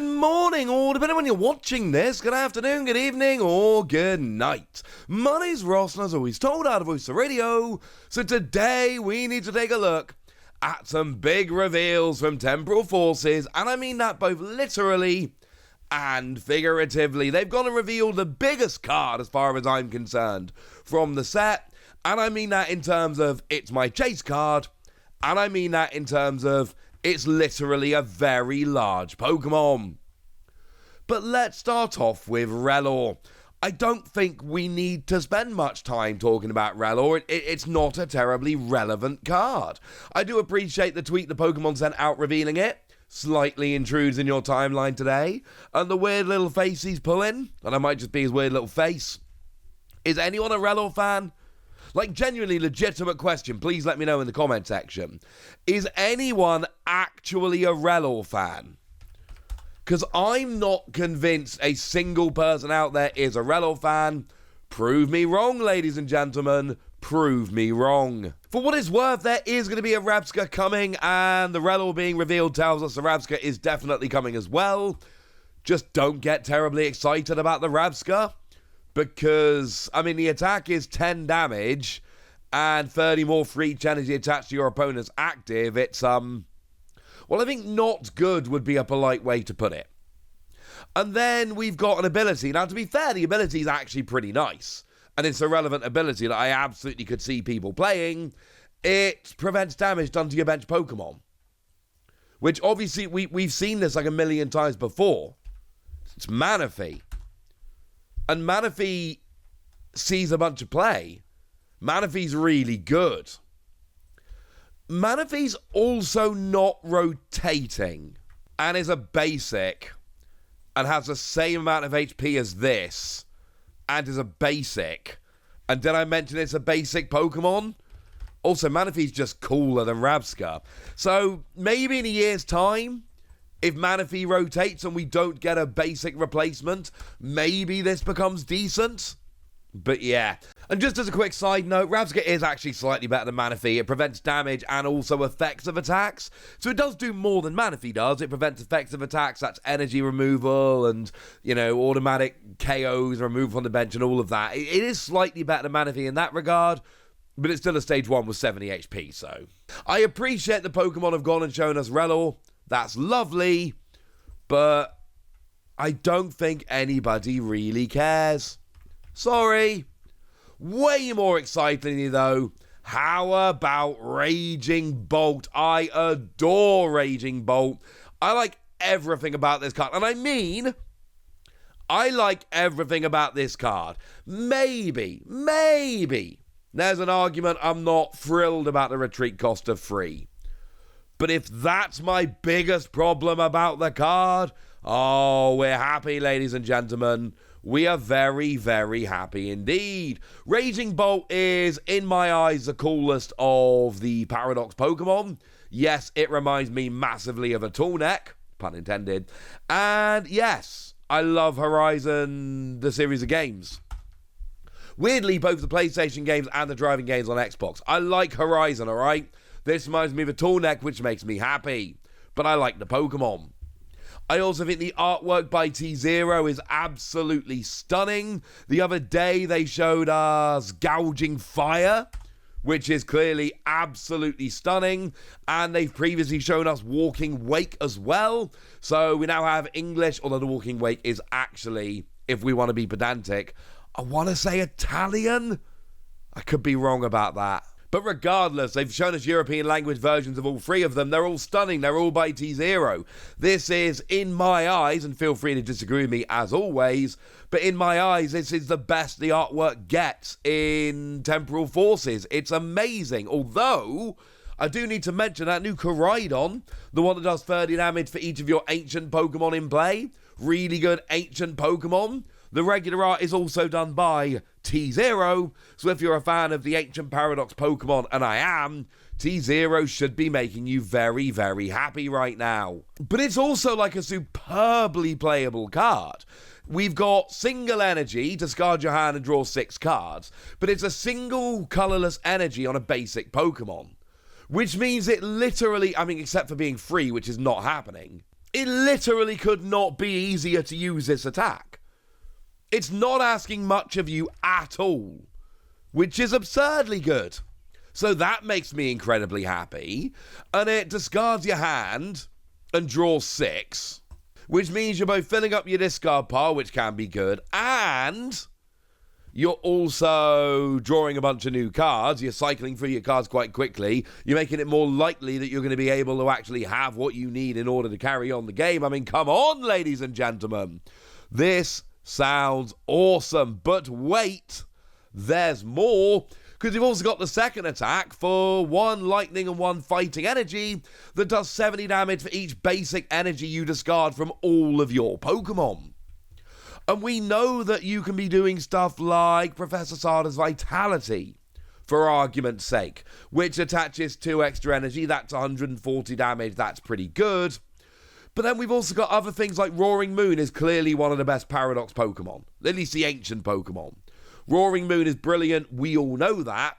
Good morning, or depending on when you're watching this, good afternoon, good evening, or good night. My name's Ross, and as always told, out of Voice of Radio. So today we need to take a look at some big reveals from Temporal Forces, and I mean that both literally and figuratively. They've gone and revealed the biggest card, as far as I'm concerned, from the set, and I mean that in terms of it's my chase card, and I mean that in terms of it's literally a very large Pokemon. But let's start off with Relor. I don't think we need to spend much time talking about Relor. It's not a terribly relevant card. I do appreciate the tweet the Pokemon sent out revealing it. Slightly intrudes in your timeline today. And the weird little face he's pulling, and I might just be his weird little face. Is anyone a Relor fan? Like, genuinely legitimate question, please let me know in the comment section. Is anyone actually a Relor fan? Because I'm not convinced a single person out there is a Relor fan. Prove me wrong, ladies and gentlemen. Prove me wrong. For what it's worth, there is going to be a Rabsca coming, and the Relor being revealed tells us the Rabsca is definitely coming as well. Just don't get terribly excited about the Rabsca. Because, I mean, the attack is 10 damage and 30 more for each energy attached to your opponent's active. It's, well, I think not good would be a polite way to put it. And then we've got an ability. Now, to be fair, the ability is actually pretty nice. And it's a relevant ability that I absolutely could see people playing. It prevents damage done to your bench Pokemon. Which, obviously, we've seen this like a million times before. It's Manaphy. And Manaphy sees a bunch of play. Manaphy's really good. Manaphy's also not rotating and is a basic and has the same amount of HP as this and is a basic. And did I mention it's a basic Pokemon? Also, Manaphy's just cooler than Rabsca. So maybe in a year's time, if Manaphy rotates and we don't get a basic replacement, maybe this becomes decent. But yeah. And just as a quick side note, Rabsca is actually slightly better than Manaphy. It prevents damage and also effects of attacks. So it does do more than Manaphy does. It prevents effects of attacks. That's energy removal and, you know, automatic KOs, removal from the bench and all of that. It is slightly better than Manaphy in that regard. But it's still a stage 1 with 70 HP, so. I appreciate the Pokemon have gone and shown us Relor. That's lovely, but I don't think anybody really cares. Sorry. Way more excitingly, though, how about Raging Bolt? I adore Raging Bolt. I like everything about this card. And I mean, I like everything about this card. Maybe, there's an argument I'm not thrilled about the retreat cost of 3. But if that's my biggest problem about the card, oh, we're happy, ladies and gentlemen. We are very, very happy indeed. Raging Bolt is, in my eyes, the coolest of the Paradox Pokemon. Yes, it reminds me massively of a Toolneck, pun intended. And yes, I love Horizon, the series of games. Weirdly, both the PlayStation games and the driving games on Xbox. I like Horizon, alright? This reminds me of a Toolneck, which makes me happy. But I like the Pokemon. I also think the artwork by T-Zero is absolutely stunning. The other day, they showed us Gouging Fire, which is clearly absolutely stunning. And they've previously shown us Walking Wake as well. So we now have English, although the Walking Wake is actually, if we want to be pedantic, I want to say Italian. I could be wrong about that. But regardless, they've shown us European language versions of all 3 of them. They're all stunning. They're all by T-Zero. This is, in my eyes, and feel free to disagree with me as always, but in my eyes, this is the best the artwork gets in Temporal Forces. It's amazing. Although, I do need to mention that new Koraidon, the one that does 30 damage for each of your ancient Pokemon in play. Really good ancient Pokemon. The regular art is also done by T-Zero, so if you're a fan of the Ancient Paradox Pokemon, and I am, T-Zero should be making you very, very happy right now. But it's also like a superbly playable card. We've got single energy, discard your hand and draw 6 cards, but it's a single colorless energy on a basic Pokemon. Which means it literally, I mean, except for being free, which is not happening, It literally could not be easier to use this attack. It's not asking much of you at all, which is absurdly good. So that makes me incredibly happy. And it discards your hand and draws 6, which means you're both filling up your discard pile, which can be good, and you're also drawing a bunch of new cards. You're cycling through your cards quite quickly. You're making it more likely that you're going to be able to actually have what you need in order to carry on the game. I mean, come on, ladies and gentlemen. This sounds awesome. But wait, there's more. Because you've also got the second attack for 1 lightning and 1 fighting energy that does 70 damage for each basic energy you discard from all of your Pokemon. And we know that you can be doing stuff like Professor Sada's Vitality, for argument's sake, which attaches 2 extra energy. That's 140 damage. That's pretty good. But then we've also got other things like Roaring Moon is clearly one of the best Paradox Pokemon, at least the ancient Pokemon. Roaring Moon is brilliant. We all know that.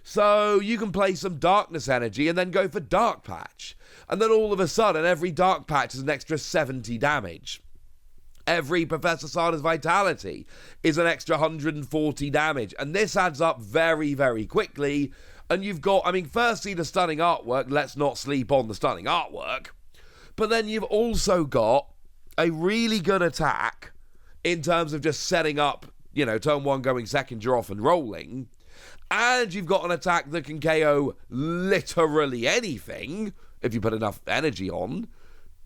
So you can play some Darkness energy and then go for Dark Patch. And then all of a sudden, every Dark Patch is an extra 70 damage. Every Professor Sada's Vitality is an extra 140 damage. And this adds up very, very quickly. And you've got, I mean, firstly, the stunning artwork. Let's not sleep on the stunning artwork. But then you've also got a really good attack in terms of just setting up, you know, turn 1 going second, you're off and rolling. And you've got an attack that can KO literally anything if you put enough energy on.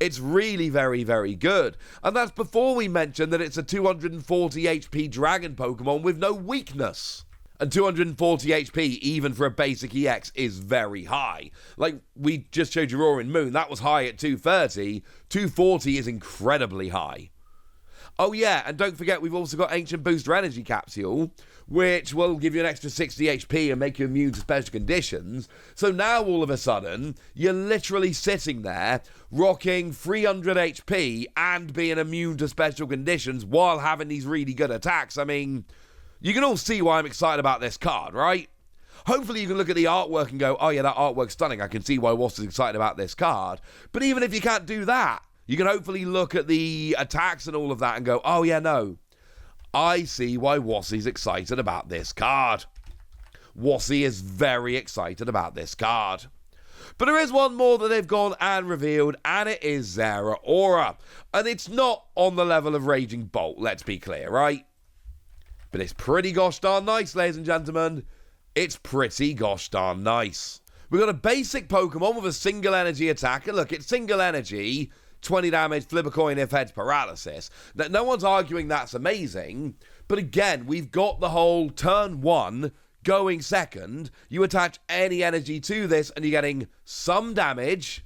It's really very, very good. And that's before we mention that it's a 240 HP dragon Pokemon with no weakness. And 240 HP, even for a basic EX, is very high. Like, we just showed you Roaring Moon. That was high at 230. 240 is incredibly high. Oh yeah, and don't forget we've also got Ancient Booster Energy Capsule, which will give you an extra 60 HP and make you immune to special conditions. So now all of a sudden, you're literally sitting there, rocking 300 HP and being immune to special conditions while having these really good attacks. I mean, you can all see why I'm excited about this card, right? Hopefully you can look at the artwork and go, oh yeah, that artwork's stunning. I can see why Wass is excited about this card. But even if you can't do that, you can hopefully look at the attacks and all of that and go, oh yeah, no. I see why Wassie's excited about this card. Wassie is very excited about this card. But there is one more that they've gone and revealed, and it is Zeraora. And it's not on the level of Raging Bolt, let's be clear, right? But it's pretty gosh darn nice, ladies and gentlemen. It's pretty gosh darn nice. We've got a basic Pokemon with a single energy attack. And look, it's single energy, 20 damage, flip a coin if heads, paralysis. Now, no one's arguing that's amazing. But again, we've got the whole turn 1 going second. You attach any energy to this and you're getting some damage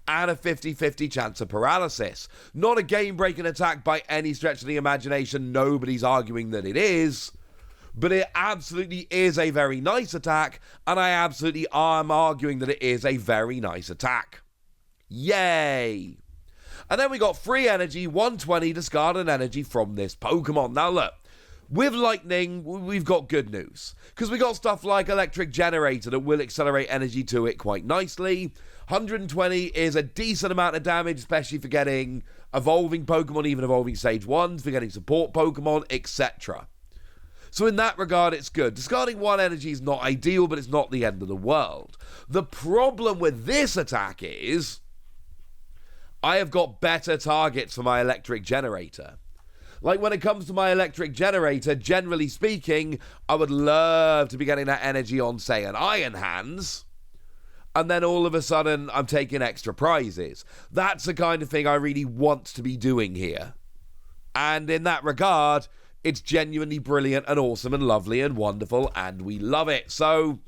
and a 50-50 chance of paralysis. Not a game-breaking attack by any stretch of the imagination. Nobody's arguing that it is. But it absolutely is a very nice attack, and I absolutely am arguing that it is a very nice attack. Yay! And then we got free energy, 120, discard an energy from this Pokemon. Now look, with Lightning, we've got good news. Because we got stuff like Electric Generator that will accelerate energy to it quite nicely. 120 is a decent amount of damage, especially for getting evolving Pokemon, even evolving Stage 1s, for getting support Pokemon, etc. So in that regard, it's good. Discarding 1 energy is not ideal, but it's not the end of the world. The problem with this attack is I have got better targets for my Electric Generator. Like when it comes to my Electric Generator, generally speaking, I would love to be getting that energy on, say, an Iron Hands. And then all of a sudden, I'm taking extra prizes. That's the kind of thing I really want to be doing here. And in that regard, it's genuinely brilliant and awesome and lovely and wonderful, and we love it. So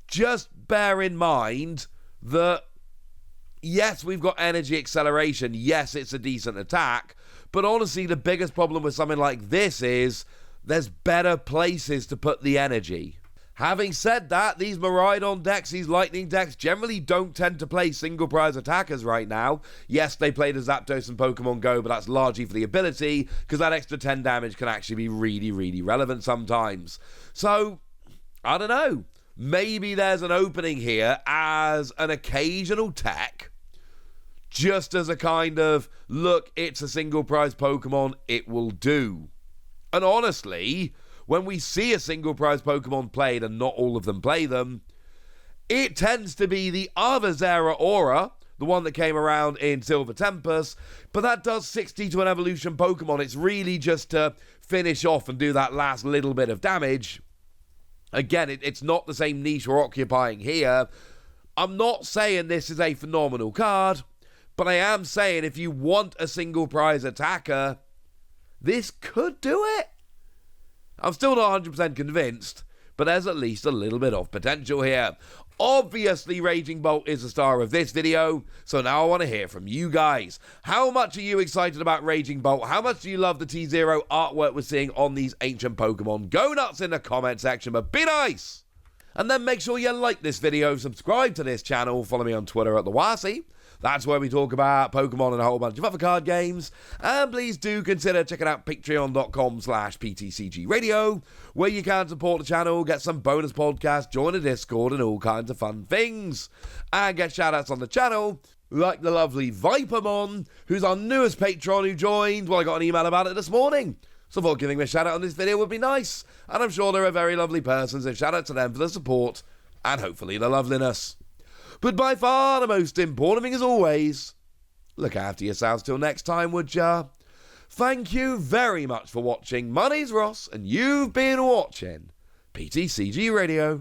just bear in mind that, yes, we've got energy acceleration. Yes, it's a decent attack. But honestly, the biggest problem with something like this is there's better places to put the energy. Having said that, these Miraidon decks, these Lightning decks, generally don't tend to play single prize attackers right now. Yes, they play the Zapdos and Pokemon Go, but that's largely for the ability, because that extra 10 damage can actually be really, really relevant sometimes. So, I don't know. Maybe there's an opening here as an occasional tech just as a kind of, look, it's a single prize Pokemon, it will do. And honestly, when we see a single prize Pokemon played and not all of them play them, it tends to be the other Zera Aura, the one that came around in Silver Tempest, but that does 60 to an evolution Pokemon. It's really just to finish off and do that last little bit of damage. Again, it's not the same niche we're occupying here. I'm not saying this is a phenomenal card, but I am saying if you want a single prize attacker, this could do it. I'm still not 100% convinced, but there's at least a little bit of potential here. Obviously, Raging Bolt is the star of this video, so now I want to hear from you guys. How much are you excited about Raging Bolt? How much do you love the T0 artwork we're seeing on these ancient Pokemon? Go nuts in the comment section, but be nice! And then make sure you like this video, subscribe to this channel, follow me on Twitter at TheWasi. That's where we talk about Pokemon and a whole bunch of other card games. And please do consider checking out patreon.com/PTCG Radio, where you can support the channel, get some bonus podcasts, join a Discord, and all kinds of fun things. And get shoutouts on the channel, like the lovely Vipermon, who's our newest patron who joined. Well, I got an email about it this morning. So I thought giving me a shout out on this video would be nice. And I'm sure they're a very lovely person, so shout out to them for the support and hopefully the loveliness. But by far the most important thing as always, look after yourselves till next time, would ya? Thank you very much for watching. My name's Ross, and you've been watching PTCG Radio.